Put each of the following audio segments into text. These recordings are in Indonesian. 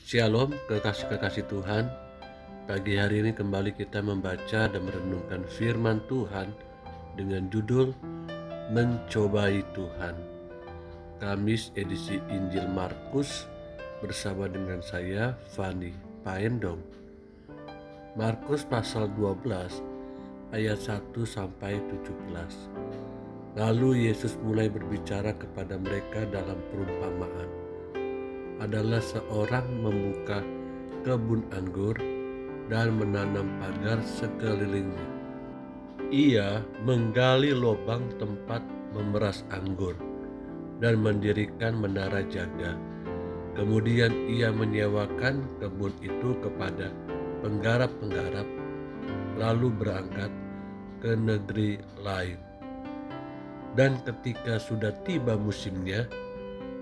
Shalom kekasih-kekasih Tuhan. Pagi hari ini kembali kita membaca dan merenungkan firman Tuhan dengan judul Mencobai Tuhan. Kamis edisi Injil Markus bersama dengan saya Fani Paendong. Markus pasal 12 ayat 1 sampai 17. Lalu Yesus mulai berbicara kepada mereka dalam perumpamaan. Adalah seorang membuka kebun anggur dan menanam pagar sekelilingnya. Ia menggali lubang tempat memeras anggur dan mendirikan menara jaga. Kemudian ia menyewakan kebun itu kepada penggarap-penggarap, lalu berangkat ke negeri lain. Dan ketika sudah tiba musimnya,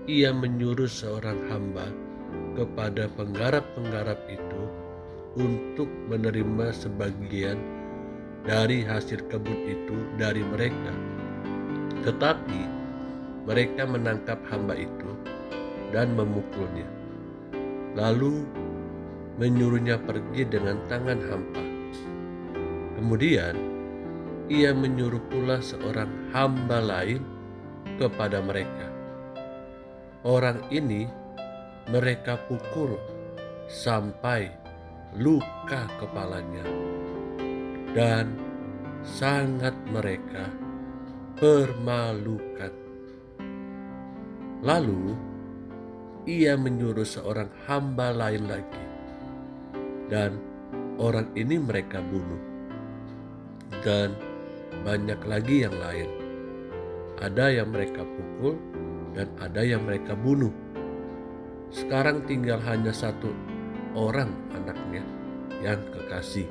ia menyuruh seorang hamba kepada penggarap-penggarap itu untuk menerima sebagian dari hasil kebun itu dari mereka. Tetapi mereka menangkap hamba itu dan memukulnya, lalu menyuruhnya pergi dengan tangan hampa. Kemudian ia menyuruh pula seorang hamba lain kepada mereka. Orang ini mereka pukul sampai luka kepalanya dan sangat mereka permalukan. Lalu ia menyuruh seorang hamba lain lagi, dan orang ini mereka bunuh, dan banyak lagi yang lain. Ada yang mereka pukul dan ada yang mereka bunuh. Sekarang tinggal hanya satu orang anaknya yang kekasih.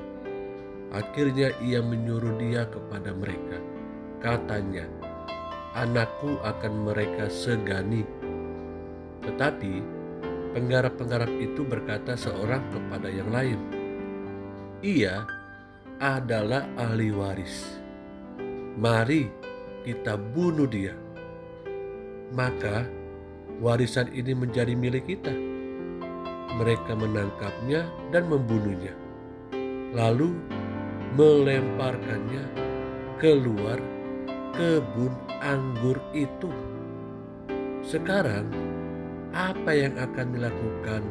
Akhirnya ia menyuruh dia kepada mereka. Katanya, anakku akan mereka segani. Tetapi penggarap-penggarap itu berkata seorang kepada yang lain, ia adalah ahli waris. Mari kita bunuh dia, maka warisan ini menjadi milik kita. Mereka menangkapnya dan membunuhnya, lalu melemparkannya keluar kebun anggur itu. Sekarang apa yang akan dilakukan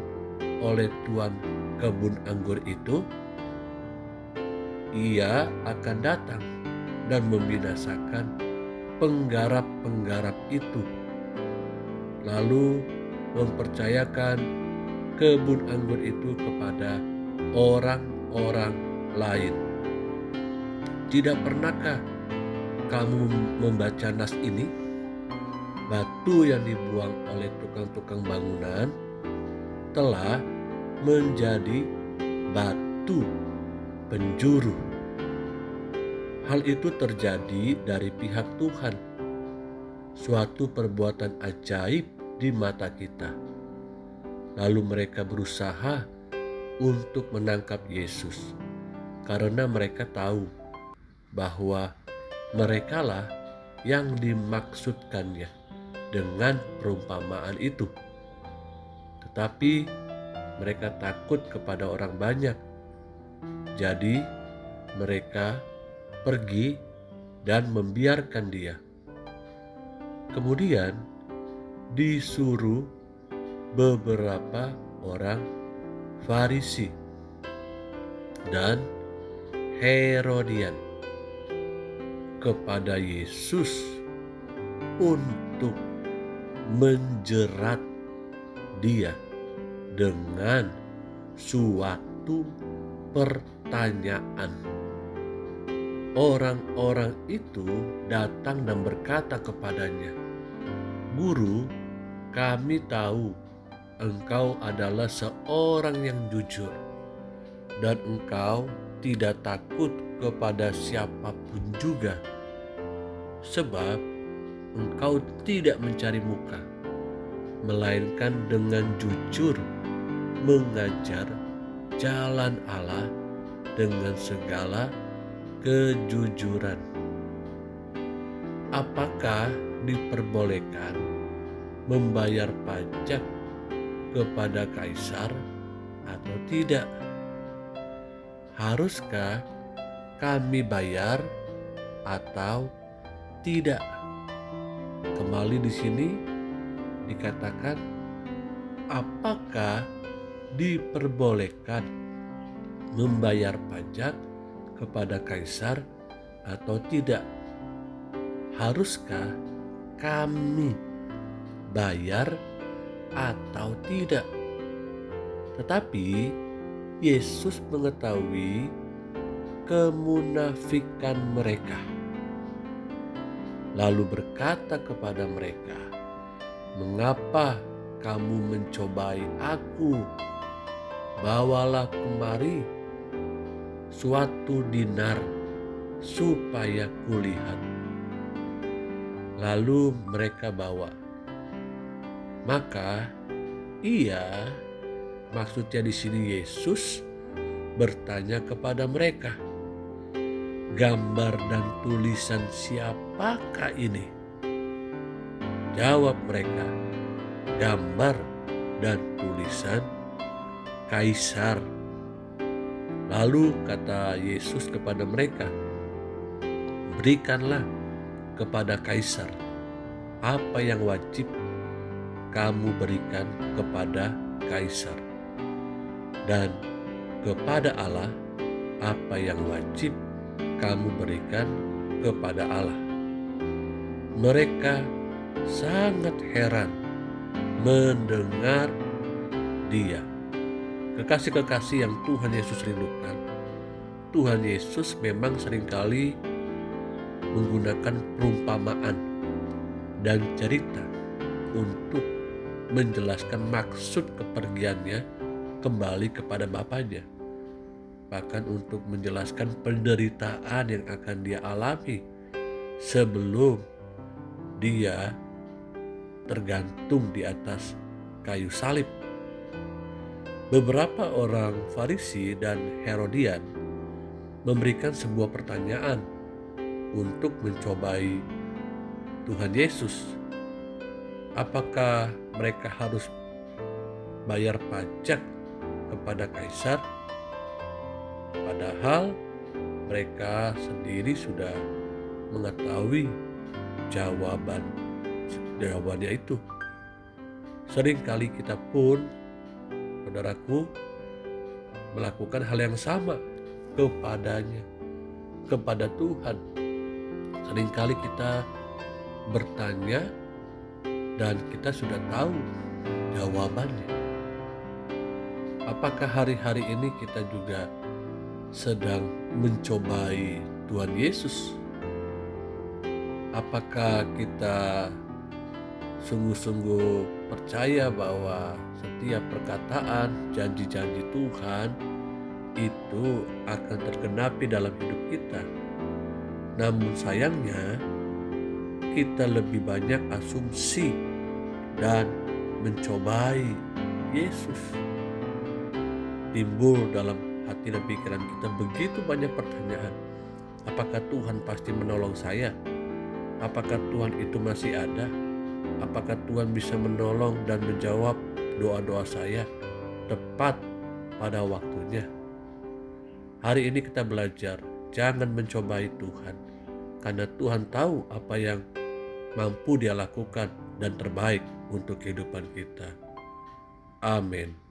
oleh tuan kebun anggur itu? Ia akan datang dan membinasakan penggarap-penggarap itu, lalu mempercayakan kebun anggur itu kepada orang-orang lain. Tidak pernahkah kamu membaca nas ini? Batu yang dibuang oleh tukang-tukang bangunan telah menjadi batu penjuru. Hal itu terjadi dari pihak Tuhan, suatu perbuatan ajaib di mata kita. Lalu mereka berusaha untuk menangkap Yesus karena mereka tahu bahwa merekalah yang dimaksudkannya dengan perumpamaan itu. Tetapi mereka takut kepada orang banyak, jadi mereka pergi dan membiarkan dia. Kemudian disuruh beberapa orang Farisi dan Herodian kepada Yesus untuk menjerat dia dengan suatu pertanyaan. Orang-orang itu datang dan berkata kepadanya, "Guru, kami tahu engkau adalah seorang yang jujur, dan engkau tidak takut kepada siapapun juga, sebab engkau tidak mencari muka, melainkan dengan jujur mengajar jalan Allah dengan segala kejujuran. Apakah diperbolehkan membayar pajak kepada kaisar atau tidak? Haruskah kami bayar atau tidak? Kembali di sini dikatakan, apakah diperbolehkan membayar pajak kepada kaisar atau tidak? Haruskah kami bayar atau tidak? Tetapi Yesus mengetahui kemunafikan mereka, lalu berkata kepada mereka, "Mengapa kamu mencobai aku? Bawalah kemari suatu dinar supaya kulihat." Lalu mereka bawa. Maka maksudnya di sini Yesus bertanya kepada mereka, "Gambar dan tulisan siapakah ini?" Jawab mereka, "Gambar dan tulisan Kaisar." Lalu kata Yesus kepada mereka, "Berikanlah kepada Kaisar apa yang wajib kamu berikan kepada Kaisar, dan kepada Allah apa yang wajib kamu berikan kepada Allah." Mereka sangat heran mendengar dia. Kekasih-kekasih yang Tuhan Yesus rindukan, Tuhan Yesus memang seringkali menggunakan perumpamaan dan cerita untuk menjelaskan maksud kepergiannya kembali kepada Bapaknya, bahkan untuk menjelaskan penderitaan yang akan dia alami sebelum dia tergantung di atas kayu salib. Beberapa orang Farisi dan Herodian memberikan sebuah pertanyaan untuk mencobai Tuhan Yesus. Apakah mereka harus bayar pajak kepada Kaisar? Padahal mereka sendiri sudah mengetahui jawabannya itu. Seringkali kita pun, saudaraku, melakukan hal yang sama kepada Tuhan. Seringkali kita bertanya dan kita sudah tahu jawabannya. Apakah hari-hari ini kita juga sedang mencobai Tuhan Yesus? Apakah kita sungguh-sungguh percaya bahwa setiap perkataan, janji-janji Tuhan itu akan tergenapi dalam hidup kita? Namun sayangnya kita lebih banyak asumsi dan mencobai Yesus. Timbul dalam hati dan pikiran kita begitu banyak pertanyaan. Apakah Tuhan pasti menolong saya? Apakah Tuhan itu masih ada? Apakah Tuhan bisa menolong dan menjawab doa-doa saya tepat pada waktunya? Hari ini kita belajar, jangan mencobai Tuhan, karena Tuhan tahu apa yang mampu Dia lakukan dan terbaik untuk kehidupan kita. Amin.